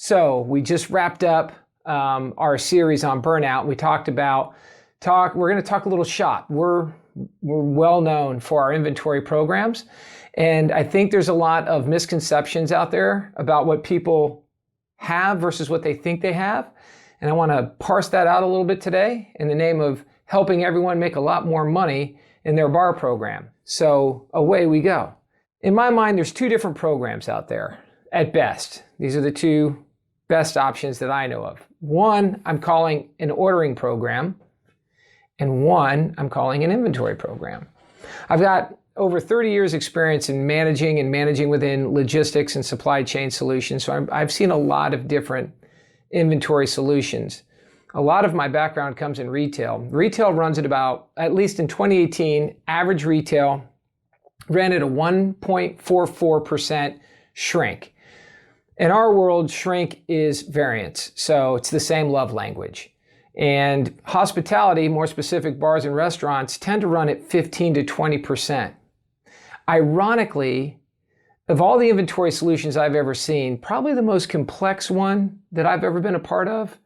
So we just wrapped up our series on burnout. We talked about we're going to talk a little shop. We're well known for our inventory programs. And I think there's a lot of misconceptions out there about what people have versus what they think they have. And I want to parse that out a little bit today in the name of helping everyone make a lot more money in their bar program. So away we go. In my mind, there's two different programs out there at best. These are the two best options that I know of. One I'm calling an ordering program, and one I'm calling an inventory program. I've got over 30 years experience in managing within logistics and supply chain solutions. So I've seen a lot of different inventory solutions. A lot of my background comes in retail. Retail runs at about, at least in 2018, average retail ran at a 1.44% shrink. In our world, shrink is variance, so it's the same love language. And hospitality, more specific bars and restaurants, tend to run at 15 to 20%. Ironically, of all the inventory solutions I've ever seen, probably the most complex one that I've ever been a part of,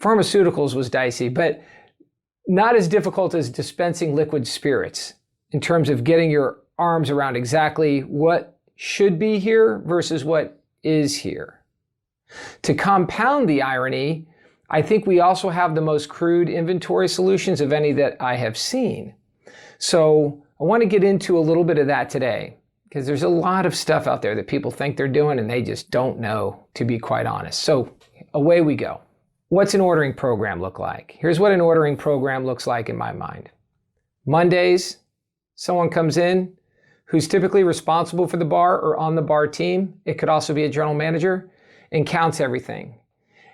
pharmaceuticals was dicey, but not as difficult as dispensing liquid spirits in terms of getting your arms around exactly what should be here versus what is here. To compound the irony, I think we also have the most crude inventory solutions of any that I have seen. So I want to get into a little bit of that today, because there's a lot of stuff out there that people think they're doing and they just don't know, to be quite honest. So away we go. What's an ordering program look like? Here's what an ordering program looks like in my mind. Mondays, someone comes in who's typically responsible for the bar or on the bar team. It could also be a general manager, and counts everything.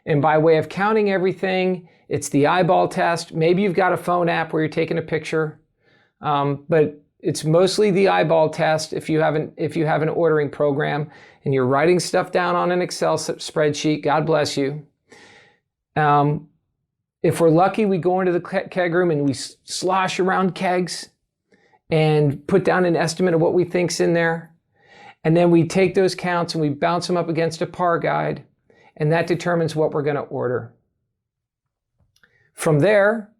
And by way of counting everything, it's the eyeball test. Maybe you've got a phone app where you're taking a picture, but it's mostly the eyeball test if you have an ordering program and you're writing stuff down on an Excel spreadsheet. God bless you. If we're lucky, we go into the keg room and we slosh around kegs and put down an estimate of what we think's in there. And then we take those counts and we bounce them up against a par guide, and that determines what we're going to order. From there,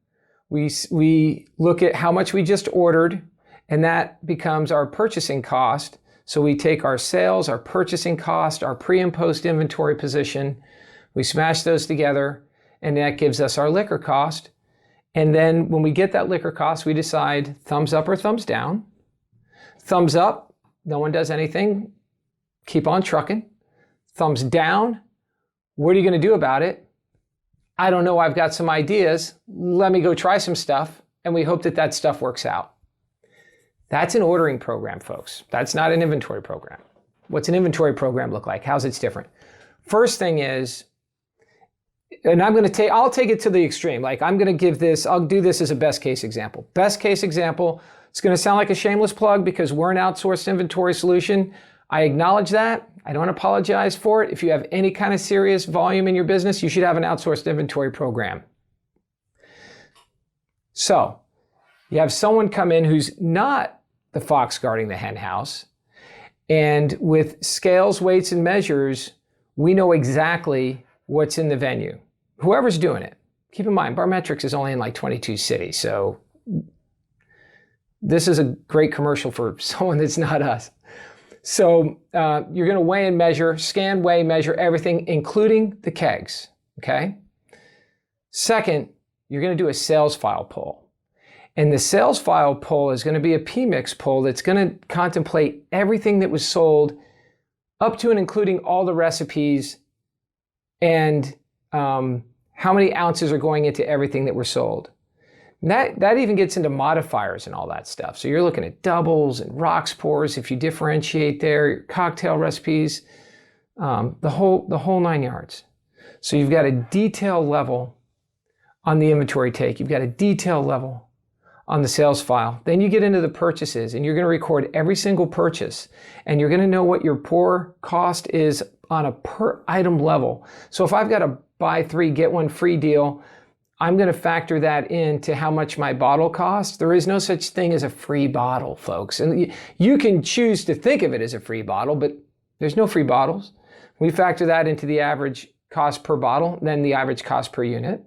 we look at how much we just ordered, and that becomes our purchasing cost. So we take our sales, our purchasing cost, our pre and post inventory position, we smash those together, and that gives us our liquor cost. And then when we get that liquor cost, we decide thumbs up or thumbs down. Thumbs up, no one does anything, keep on trucking. Thumbs down, what are you going to do about it? I don't know, I've got some ideas. Let me go try some stuff, and we hope that that stuff works out. That's an ordering program, folks. That's not an inventory program. What's an inventory program look like? How's it different? First thing is, and I'll take it to the extreme. Like I'll do this as a best case example. Best case example, it's going to sound like a shameless plug because we're an outsourced inventory solution. I acknowledge that. I don't apologize for it. If you have any kind of serious volume in your business, you should have an outsourced inventory program. So you have someone come in who's not the fox guarding the hen house. And with scales, weights, and measures, we know exactly what's in the venue. Whoever's doing it. Keep in mind, Barmetrix is only in like 22 cities. So this is a great commercial for someone that's not us. So you're going to weigh and measure, scan, weigh, measure everything, including the kegs. Okay. Second, you're going to do a sales file pull. And the sales file pull is going to be a PMix pull that's going to contemplate everything that was sold up to and including all the recipes and how many ounces are going into everything that were sold. And that even gets into modifiers and all that stuff. So you're looking at doubles and rocks pours if you differentiate there, your cocktail recipes, the whole 9 yards. So you've got a detail level on the inventory take. You've got a detail level on the sales file. Then you get into the purchases, and you're going to record every single purchase, and you're going to know what your pour cost is on a per item level. So if I've got a buy 3, get 1 free deal, I'm going to factor that into how much my bottle costs. There is no such thing as a free bottle, folks. And you can choose to think of it as a free bottle, but there's no free bottles. We factor that into the average cost per bottle, then the average cost per unit.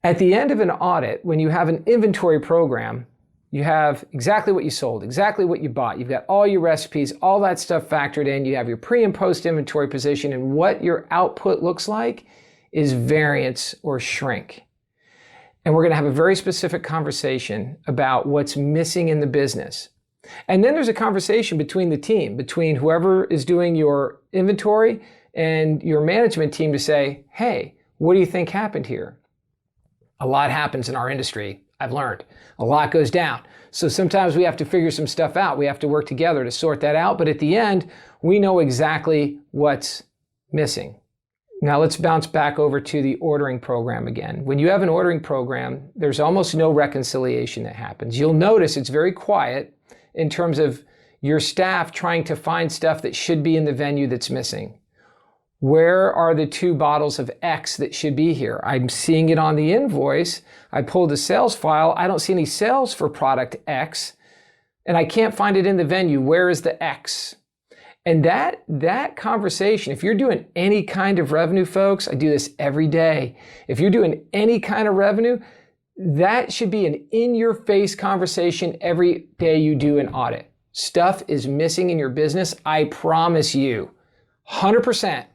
At the end of an audit, when you have an inventory program, you have exactly what you sold, exactly what you bought. You've got all your recipes, all that stuff factored in. You have your pre and post inventory position, and what your output looks like is variance or shrink. And we're going to have a very specific conversation about what's missing in the business. And then there's a conversation between the team, between whoever is doing your inventory and your management team to say, hey, what do you think happened here? A lot happens in our industry. I've learned a lot goes down. So sometimes we have to figure some stuff out. We have to work together to sort that out. But at the end, we know exactly what's missing. Now let's bounce back over to the ordering program again. When you have an ordering program, there's almost no reconciliation that happens. You'll notice it's very quiet in terms of your staff trying to find stuff that should be in the venue that's missing. Where are the 2 bottles of X that should be here? I'm seeing it on the invoice. I pulled the sales file. I don't see any sales for product X, and I can't find it in the venue. Where is the X? And that conversation, if you're doing any kind of revenue, folks, I do this every day. If you're doing any kind of revenue, that should be an in-your-face conversation every day you do an audit. Stuff is missing in your business. I promise you, 100%.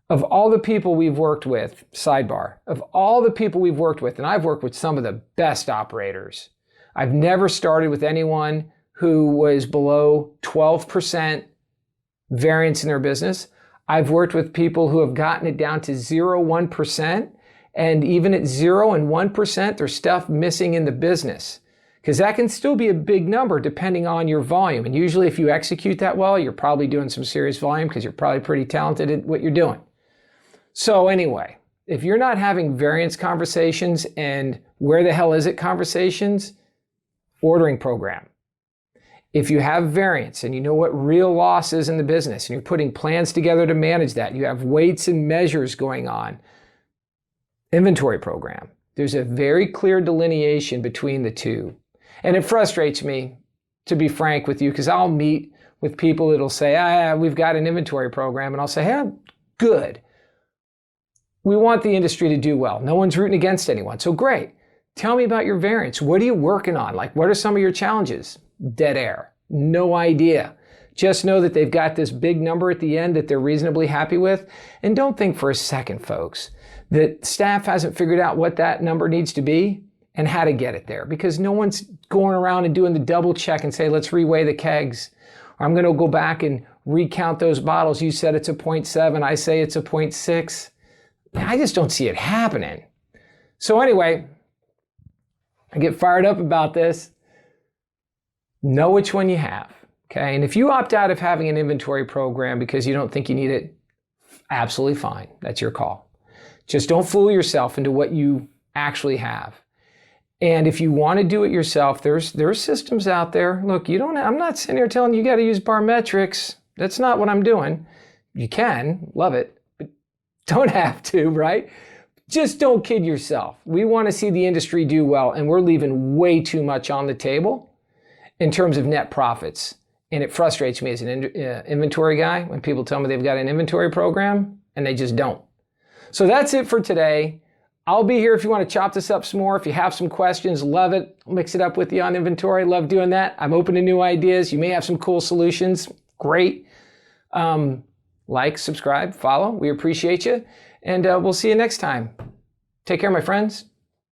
Of all the people we've worked with, sidebar, of all the people we've worked with, and I've worked with some of the best operators, I've never started with anyone who was below 12% variance in their business. I've worked with people who have gotten it down to 0, 1%, and even at 0 and 1%, there's stuff missing in the business. Because that can still be a big number depending on your volume. And usually if you execute that well, you're probably doing some serious volume because you're probably pretty talented at what you're doing. So anyway, if you're not having variance conversations and where the hell is it conversations, ordering program. If you have variance and you know what real loss is in the business and you're putting plans together to manage that, you have weights and measures going on, inventory program. There's a very clear delineation between the two. And it frustrates me, to be frank with you, because I'll meet with people that'll say, we've got an inventory program. And I'll say, hey, good. We want the industry to do well. No one's rooting against anyone. So great. Tell me about your variance. What are you working on? Like, what are some of your challenges? Dead air. No idea. Just know that they've got this big number at the end that they're reasonably happy with. And don't think for a second, folks, that staff hasn't figured out what that number needs to be and how to get it there. Because no one's going around and doing the double check and say, let's reweigh the kegs. Or I'm going to go back and recount those bottles. You said it's a 0.7. I say it's a 0.6. I just don't see it happening. So anyway, I get fired up about this. Know which one you have, okay? And if you opt out of having an inventory program because you don't think you need it, absolutely fine. That's your call. Just don't fool yourself into what you actually have. And if you want to do it yourself, there's systems out there. Look, I'm not sitting here telling you got to use Barmetrix. That's not what I'm doing. You can, love it. Don't have to, right? Just don't kid yourself. We want to see the industry do well, and we're leaving way too much on the table in terms of net profits. And it frustrates me as an inventory guy when people tell me they've got an inventory program and they just don't. So that's it for today. I'll be here if you want to chop this up some more. If you have some questions, love it. I'll mix it up with you on inventory. Love doing that. I'm open to new ideas. You may have some cool solutions. Great. Like, subscribe, follow. We appreciate you. And we'll see you next time. Take care, my friends.